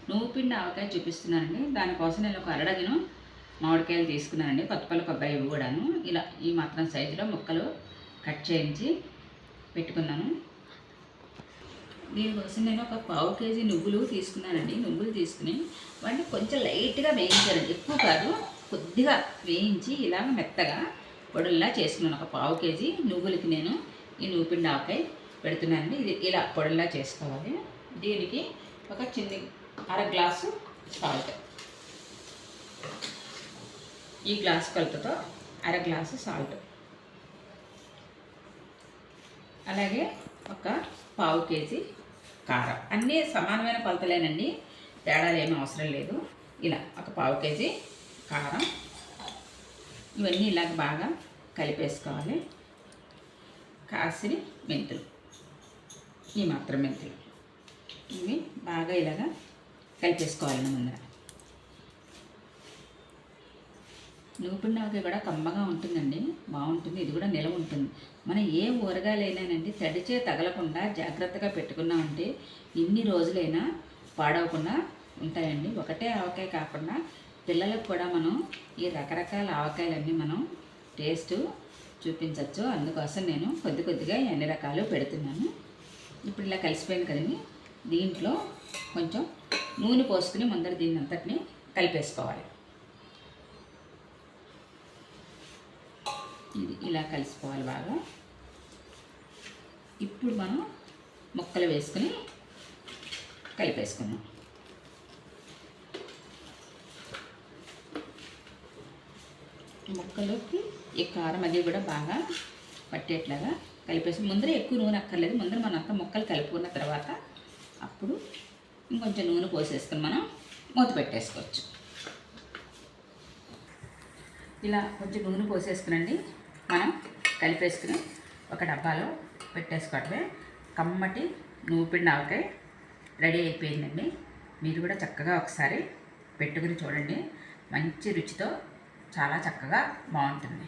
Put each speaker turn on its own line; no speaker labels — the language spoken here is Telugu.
నువ్వు పిండి ఆవకాయ చూపిస్తున్నానండి. దానికోసం నేను ఒక అరడగను మామిడికాయలు తీసుకున్నానండి. కొత్తపల్లి కొబ్బరి ఇవి కూడాను ఇలా ఈ మాత్రం సైజులో ముక్కలు కట్ చేయించి పెట్టుకున్నాను. దీనికోసం నేను ఒక పావు కేజీ నువ్వులు తీసుకున్నానండి. నువ్వులు తీసుకుని వాటిని కొంచెం లైట్గా వేయించానండి, ఎక్కువ కాదు, కొద్దిగా వేయించి ఇలాగ మెత్తగా పొడుల్లా చేసుకున్నాను. ఒక పావు కేజీ నువ్వులకి నేను ఈ నువ్వుపిండి ఆవకాయ పెడుతున్నానండి. ఇది ఇలా పొడుల్లా చేసుకోవాలి. దీనికి ఒక చిన్న అర గ్లాసు సాల్ట్, ఈ గ్లాస్ కొలతతో అర గ్లాసు సాల్ట్, అలాగే ఒక పావు కేజీ కారం. అన్నీ సమానమైన కొలతలేనండి, తేడాలు ఏమీ అవసరం లేదు. ఇలా ఒక పావు కేజీ కారం, ఇవన్నీ ఇలాగ బాగా కలిపేసుకోవాలి. కాసిన మెంతులు, ఈ మాత్రం మెంతులు, ఇవి బాగా ఇలాగ కలిపేసుకోవాలండి. ముందర నువ్వుపిండి ఆవకాయ కూడా కమ్మగా ఉంటుందండి, బాగుంటుంది. ఇది కూడా నిలవ ఉంటుంది. మనం ఏ ఊరగాయలైనానండి తడిచే తగలకుండా జాగ్రత్తగా పెట్టుకున్నామంటే ఎన్ని రోజులైనా పాడవకుండా ఉంటాయండి. ఒకటే ఆవకాయ కాకుండా పిల్లలకు కూడా మనం ఈ రకరకాల ఆవకాయలన్నీ మనం టేస్ట్ చూపించవచ్చు. అందుకోసం నేను కొద్ది కొద్దిగా అన్ని రకాలు పెడుతున్నాను. ఇప్పుడు ఇలా కలిసిపోయింది కదండి, దీంట్లో కొంచెం నూనె పోసుకుని ముందర దీన్ని అంతటిని కలిపేసుకోవాలి. ఇది ఇలా కలిసిపోవాలి బాగా. ఇప్పుడు మనం ముక్కలు వేసుకుని కలిపేసుకుందాం. ముక్కలోకి ఈ కారం అది కూడా బాగా పట్టేట్లాగా కలిపేసి ముందర ఎక్కువ నూనె అక్కర్లేదు. ముందర మనం అంతా ముక్కలు కలుపుకున్న తర్వాత అప్పుడు ఇంకొంచెం నూనె పోసేసుకుని మనం మూత పెట్టేసుకోవచ్చు. ఇలా కొంచెం నూనె పోసేసుకునండి మనం కలిపేసుకుని ఒక డబ్బాలో పెట్టేసుకోవటమే. కమ్మటి నువ్వుపిండి ఆవకాయ రెడీ అయిపోయిందండి. మీరు కూడా చక్కగా ఒకసారి పెట్టుకుని చూడండి. మంచి రుచితో చాలా చక్కగా బాగుంటుంది.